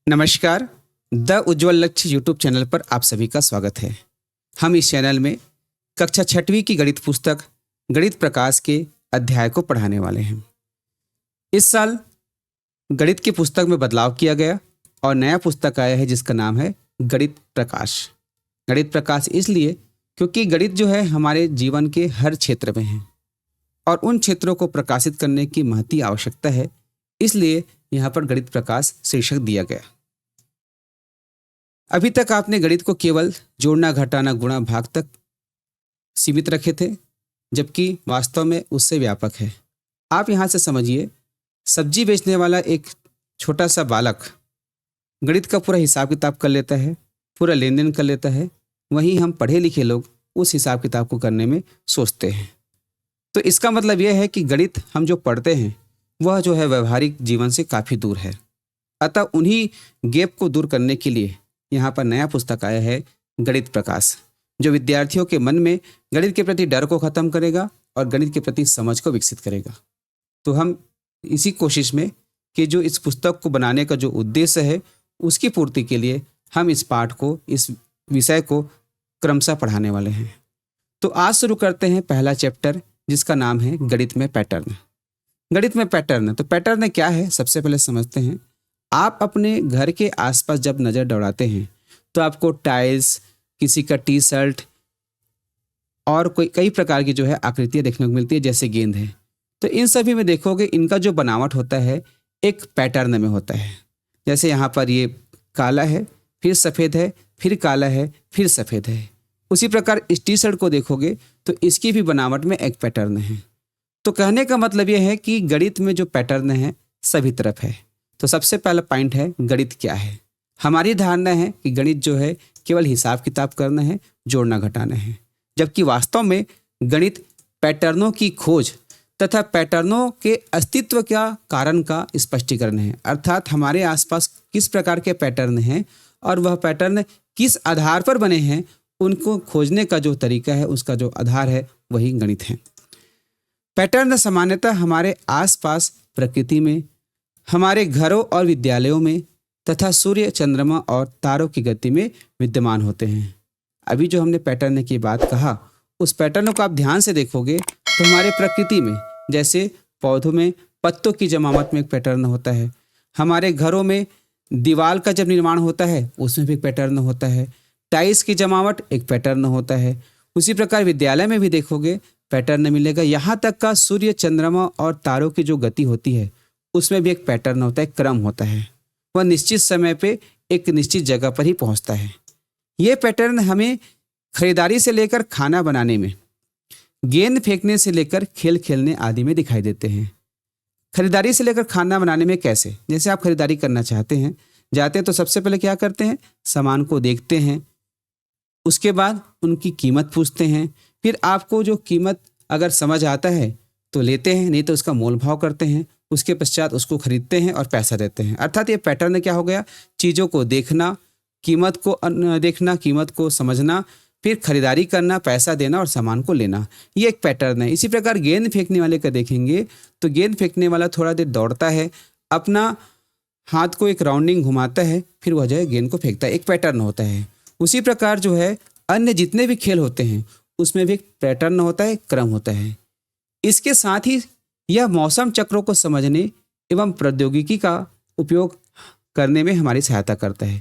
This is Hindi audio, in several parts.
नमस्कार। द उज्ज्वल लक्ष्य यूट्यूब चैनल पर आप सभी का स्वागत है। हम इस चैनल में कक्षा छठवीं की गणित पुस्तक गणित प्रकाश के अध्याय को पढ़ाने वाले हैं। इस साल गणित की पुस्तक में बदलाव किया गया और नया पुस्तक आया है जिसका नाम है गणित प्रकाश। गणित प्रकाश इसलिए क्योंकि गणित जो है हमारे जीवन के हर क्षेत्र में है और उन क्षेत्रों को प्रकाशित करने की महती आवश्यकता है, इसलिए यहाँ पर गणित प्रकाश शीर्षक दिया गया। अभी तक आपने गणित को केवल जोड़ना, घटाना, गुणा, भाग तक सीमित रखे थे, जबकि वास्तव में उससे व्यापक है। आप यहाँ से समझिए, सब्जी बेचने वाला एक छोटा सा बालक गणित का पूरा हिसाब किताब कर लेता है, पूरा लेन देन कर लेता है। वहीं हम पढ़े लिखे लोग उस हिसाब किताब को करने में सोचते हैं। तो इसका मतलब यह है कि गणित हम जो पढ़ते हैं वह जो है व्यवहारिक जीवन से काफ़ी दूर है। अतः उन्हीं गैप को दूर करने के लिए यहाँ पर नया पुस्तक आया है गणित प्रकाश, जो विद्यार्थियों के मन में गणित के प्रति डर को खत्म करेगा और गणित के प्रति समझ को विकसित करेगा। तो हम इसी कोशिश में कि जो इस पुस्तक को बनाने का जो उद्देश्य है उसकी पूर्ति के लिए हम इस पाठ को, इस विषय को क्रमशः पढ़ाने वाले हैं। तो आज शुरू करते हैं पहला चैप्टर, जिसका नाम है गणित में पैटर्न। गणित में पैटर्न, तो पैटर्न क्या है सबसे पहले समझते हैं। आप अपने घर के आसपास जब नज़र दौड़ाते हैं तो आपको टाइल्स, किसी का टी शर्ट और कई प्रकार की जो है आकृतियाँ देखने को मिलती है, जैसे गेंद है। तो इन सभी में देखोगे इनका जो बनावट होता है एक पैटर्न में होता है। जैसे यहाँ पर ये काला है, फिर सफ़ेद है, फिर काला है, फिर सफ़ेद है। उसी प्रकार इस टी शर्ट को देखोगे तो इसकी भी बनावट में एक पैटर्न है। तो कहने का मतलब यह है कि गणित में जो पैटर्न है सभी तरफ है। तो सबसे पहला पॉइंट है गणित क्या है। हमारी धारणा है कि गणित जो है केवल हिसाब किताब करना है, जोड़ना घटाना है, जबकि वास्तव में गणित पैटर्नों की खोज तथा पैटर्नों के अस्तित्व का कारण का स्पष्टीकरण है। अर्थात हमारे आसपास किस प्रकार के पैटर्न हैं और वह पैटर्न किस आधार पर बने हैं, उनको खोजने का जो तरीका है, उसका जो आधार है, वही गणित है। पैटर्न सामान्यतः हमारे आसपास प्रकृति में, हमारे घरों और विद्यालयों में तथा सूर्य, चंद्रमा और तारों की गति में विद्यमान होते हैं। अभी जो हमने पैटर्न की बात कहा, उस पैटर्न को आप ध्यान से देखोगे तो हमारे प्रकृति में, जैसे पौधों में पत्तों की जमावट में एक पैटर्न होता है, हमारे घरों में दीवार का जब निर्माण होता है उसमें भी एक पैटर्न होता है, टाइल्स की जमावट एक पैटर्न होता है। उसी प्रकार विद्यालय में भी देखोगे पैटर्न मिलेगा। यहाँ तक का सूर्य, चंद्रमा और तारों की जो गति होती है उसमें भी एक पैटर्न होता है, क्रम होता है। वह निश्चित समय पे एक निश्चित जगह पर ही पहुँचता है। ये पैटर्न हमें खरीदारी से लेकर खाना बनाने में, गेंद फेंकने से लेकर खेल खेलने आदि में दिखाई देते हैं। खरीदारी से लेकर खाना बनाने में कैसे? जैसे आप खरीदारी करना चाहते हैं, जाते हैं तो सबसे पहले क्या करते हैं, सामान को देखते हैं, उसके बाद उनकी कीमत पूछते हैं, फिर आपको जो कीमत अगर समझ आता है तो लेते हैं, नहीं तो उसका मोल भाव करते हैं, उसके पश्चात उसको खरीदते हैं और पैसा देते हैं। अर्थात ये पैटर्न क्या हो गया, चीज़ों को देखना, कीमत को देखना, कीमत को समझना, फिर खरीदारी करना, पैसा देना और सामान को लेना, ये एक पैटर्न है। इसी प्रकार गेंद फेंकने वाले का देखेंगे तो गेंद फेंकने वाला थोड़ा देर दौड़ता है, अपना हाथ को एक राउंडिंग घुमाता है, फिर वह जो है गेंद को फेंकता है, एक पैटर्न होता है। उसी प्रकार जो है अन्य जितने भी खेल होते हैं उसमें भी एक पैटर्न होता है, क्रम होता है। इसके साथ ही यह मौसम चक्रों को समझने एवं प्रौद्योगिकी का उपयोग करने में हमारी सहायता करता है।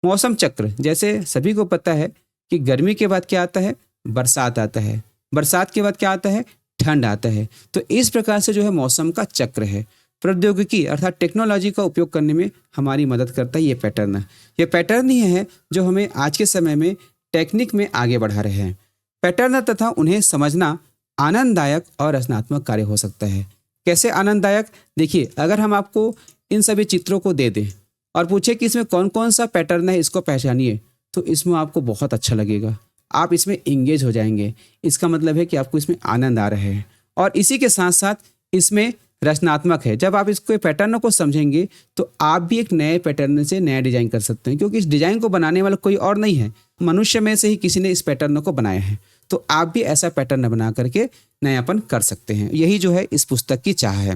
मौसम चक्र, जैसे सभी को पता है कि गर्मी के बाद क्या आता है, बरसात आता है, बरसात के बाद क्या आता है, ठंड आता है। तो इस प्रकार से जो है मौसम का चक्र है। प्रौद्योगिकी अर्थात टेक्नोलॉजी का उपयोग करने में हमारी मदद करता है ये पैटर्न। ये पैटर्न ही है जो हमें आज के समय में टेक्निक में आगे बढ़ा रहे हैं। पैटर्न तथा उन्हें समझना आनंददायक और रचनात्मक कार्य हो सकता है। कैसे आनंददायक? देखिए, अगर हम आपको इन सभी चित्रों को दे दें और पूछे कि इसमें कौन कौन सा पैटर्न है, इसको पहचानिए, तो इसमें आपको बहुत अच्छा लगेगा, आप इसमें इंगेज हो जाएंगे। इसका मतलब है कि आपको इसमें आनंद आ रहा है और इसी के साथ साथ इसमें रचनात्मक है। जब आप इसको पैटर्न को समझेंगे तो आप भी एक नए पैटर्न से नया डिजाइन कर सकते हैं, क्योंकि इस डिजाइन को बनाने वाला कोई और नहीं है, मनुष्य में से ही किसी ने इस पैटर्न को बनाया है। तो आप भी ऐसा पैटर्न बना करके नयापन कर सकते हैं। यही जो है इस पुस्तक की चाह है।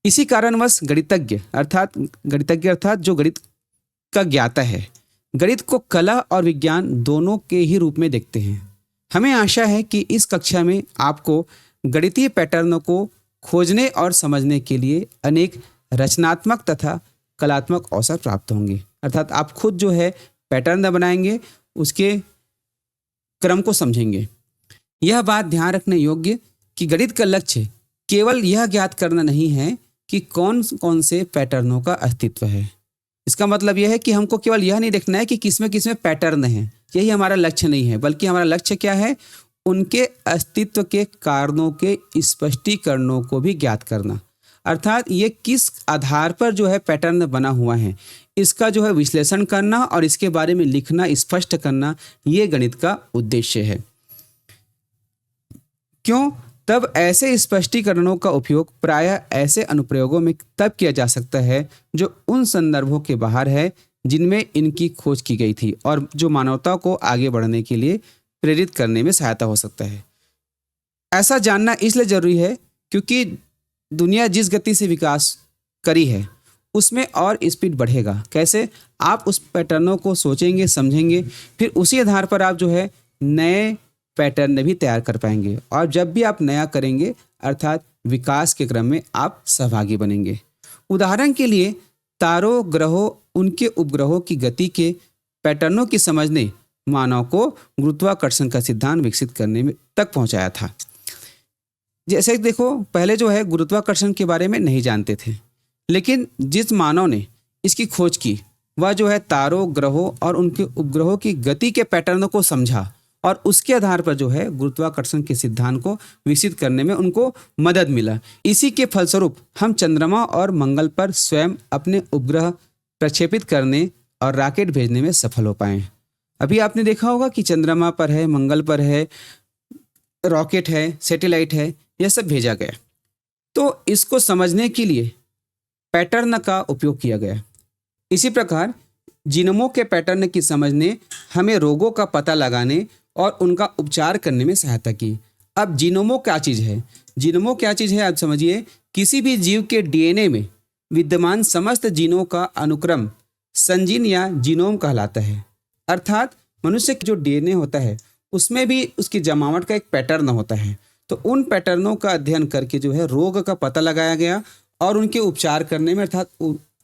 इसी कारणवश गणितज्ञ अर्थात जो गणित का ज्ञाता है, गणित को कला और विज्ञान दोनों के ही रूप में देखते हैं। हमें आशा है कि इस कक्षा में आपको गणितीय पैटर्नों को खोजने और समझने के लिए अनेक रचनात्मक तथा कलात्मक अवसर प्राप्त होंगे। अर्थात आप खुद जो है पैटर्न बनाएंगे, उसके क्रम को समझेंगे। यह बात ध्यान रखने योग्य कि गणित का लक्ष्य केवल यह ज्ञात करना नहीं है कि कौन कौन से पैटर्नों का अस्तित्व है। इसका मतलब यह है कि हमको केवल यह नहीं देखना है कि किसमें किसमें पैटर्न है, यही हमारा लक्ष्य नहीं है, बल्कि हमारा लक्ष्य क्या है, उनके अस्तित्व के कारणों के स्पष्टीकरणों को भी ज्ञात करना। अर्थात ये किस आधार पर जो है पैटर्न बना हुआ है, इसका जो है विश्लेषण करना और इसके बारे में लिखना, स्पष्ट करना, ये गणित का उद्देश्य है। क्यों? तब ऐसे स्पष्टीकरणों का उपयोग प्रायः ऐसे अनुप्रयोगों में तब किया जा सकता है जो उन संदर्भों के बाहर है जिनमें इनकी खोज की गई थी और जो मानवता को आगे बढ़ने के लिए प्रेरित करने में सहायता हो सकता है। ऐसा जानना इसलिए जरूरी है क्योंकि दुनिया जिस गति से विकास करी है उसमें और स्पीड बढ़ेगा। कैसे? आप उस पैटर्नों को सोचेंगे, समझेंगे, फिर उसी आधार पर आप जो है नए पैटर्न भी तैयार कर पाएंगे और जब भी आप नया करेंगे अर्थात विकास के क्रम में आप सहभागी बनेंगे। उदाहरण के लिए तारों, ग्रहों, उनके उपग्रहों की गति के पैटर्नों की समझ ने मानव को गुरुत्वाकर्षण का सिद्धांत विकसित करने में तक पहुंचाया था। जैसे देखो, पहले जो है गुरुत्वाकर्षण के बारे में नहीं जानते थे, लेकिन जिस मानव ने इसकी खोज की वह जो है तारों, ग्रहों और उनके उपग्रहों की गति के पैटर्नों को समझा और उसके आधार पर जो है गुरुत्वाकर्षण के सिद्धांत को विकसित करने में उनको मदद मिला। इसी के फलस्वरूप हम चंद्रमा और मंगल पर स्वयं अपने उपग्रह प्रक्षेपित करने और रॉकेट भेजने में सफल हो पाए। अभी आपने देखा होगा कि चंद्रमा पर है, मंगल पर है, रॉकेट है, सैटेलाइट है, यह सब भेजा गया। तो इसको समझने के लिए पैटर्न का उपयोग किया गया। इसी प्रकार जीनोमों के पैटर्न की समझ ने हमें रोगों का पता लगाने और उनका उपचार करने में सहायता की। अब जीनोमो क्या चीज़ है? जीनोमो क्या चीज़ है आप समझिए। किसी भी जीव के डीएनए में विद्यमान समस्त जीनों का अनुक्रम संजीन या जीनोम कहलाता है। अर्थात मनुष्य का जो डीएनए होता है उसमें भी उसकी जमावट का एक पैटर्न होता है। तो उन पैटर्नों का अध्ययन करके जो है रोग का पता लगाया गया और उनके उपचार करने में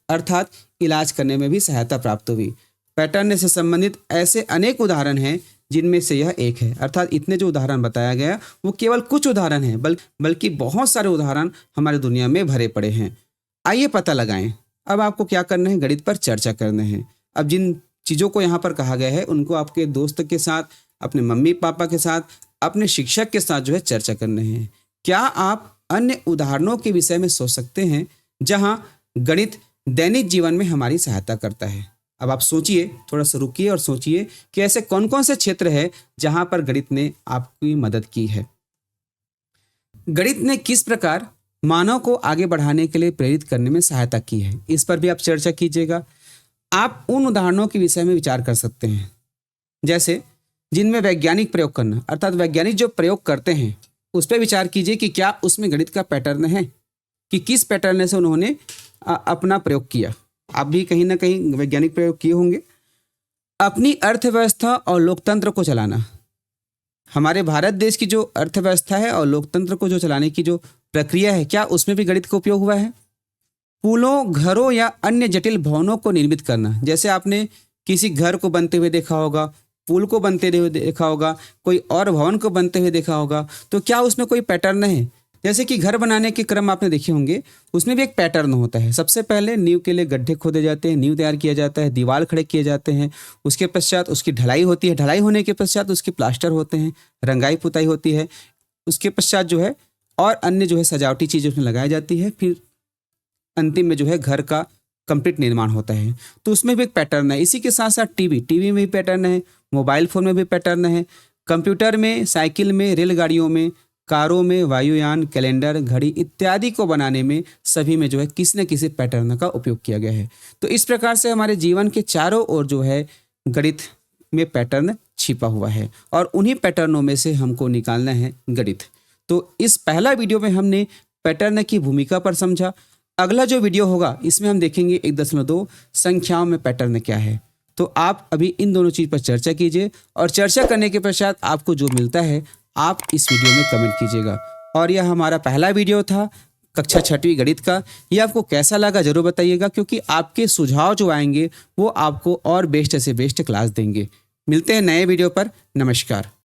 अर्थात इलाज करने में भी सहायता प्राप्त हुई। पैटर्न से संबंधित ऐसे अनेक उदाहरण हैं जिनमें से यह एक है। अर्थात इतने जो उदाहरण बताया गया वो केवल कुछ उदाहरण हैं, बल्कि बहुत सारे उदाहरण हमारे दुनिया में भरे पड़े हैं। आइए पता लगाएं। अब आपको क्या करना है, गणित पर चर्चा करना है। अब जिन चीज़ों को यहाँ पर कहा गया है उनको आपके दोस्त के साथ, अपने मम्मी पापा के साथ, अपने शिक्षक के साथ जो है चर्चा करना है। क्या आप अन्य उदाहरणों के विषय में सोच सकते हैं जहाँ गणित दैनिक जीवन में हमारी सहायता करता है? अब आप सोचिए, थोड़ा सा रुकिए और सोचिए कि ऐसे कौन कौन से क्षेत्र है जहां पर गणित ने आपकी मदद की है। गणित ने किस प्रकार मानव को आगे बढ़ाने के लिए प्रेरित करने में सहायता की है, इस पर भी आप चर्चा कीजिएगा। आप उन उदाहरणों के विषय में विचार कर सकते हैं जैसे जिनमें वैज्ञानिक प्रयोग करना, अर्थात वैज्ञानिक जो प्रयोग करते हैं उस पर विचार कीजिए कि क्या उसमें गणित का पैटर्न है, कि किस पैटर्न से उन्होंने अपना प्रयोग किया। आप भी कहीं ना कहीं वैज्ञानिक प्रयोग किए होंगे। अपनी अर्थव्यवस्था और लोकतंत्र को चलाना, हमारे भारत देश की जो अर्थव्यवस्था है और लोकतंत्र को जो चलाने की जो प्रक्रिया है, क्या उसमें भी गणित का उपयोग हुआ है? पुलों, घरों या अन्य जटिल भवनों को निर्मित करना, जैसे आपने किसी घर को बनते हुए देखा होगा, पुल को बनते हुए देखा होगा, कोई और भवन को बनते हुए देखा होगा, तो क्या उसमें कोई पैटर्न है? जैसे कि घर बनाने के क्रम आपने देखे होंगे, उसमें भी एक पैटर्न होता है। सबसे पहले नींव के लिए गड्ढे खोदे जाते हैं, नींव तैयार किया जाता है, दीवार खड़े किए जाते हैं, उसके पश्चात उसकी ढलाई होती है, ढलाई होने के पश्चात उसके प्लास्टर होते हैं, रंगाई पुताई होती है, उसके पश्चात जो है और अन्य जो है सजावटी चीज़ें उसमें लगाई जाती है, फिर अंतिम में जो है घर का कंप्लीट निर्माण होता है। तो उसमें भी एक पैटर्न है। इसी के साथ साथ टीवी में भी पैटर्न है, मोबाइल फ़ोन में भी पैटर्न है, कंप्यूटर में, साइकिल में, रेलगाड़ियों में, कारों में, वायुयान, कैलेंडर, घड़ी इत्यादि को बनाने में सभी में जो है किसी न किसी पैटर्न का उपयोग किया गया है। तो इस प्रकार से हमारे जीवन के चारों ओर जो है गणित में पैटर्न छिपा हुआ है और उन्हीं पैटर्नों में से हमको निकालना है गणित। तो इस पहला वीडियो में हमने पैटर्न की भूमिका पर समझा। अगला जो वीडियो होगा इसमें हम देखेंगे 1.2 संख्याओं में पैटर्न क्या है। तो आप अभी इन दोनों चीज़ पर चर्चा कीजिए और चर्चा करने के पश्चात आपको जो मिलता है आप इस वीडियो में कमेंट कीजिएगा। और यह हमारा पहला वीडियो था कक्षा 6वीं गणित का। ये आपको कैसा लगा जरूर बताइएगा, क्योंकि आपके सुझाव जो आएंगे वो आपको और बेस्ट से बेस्ट क्लास देंगे। मिलते हैं नए वीडियो पर। नमस्कार।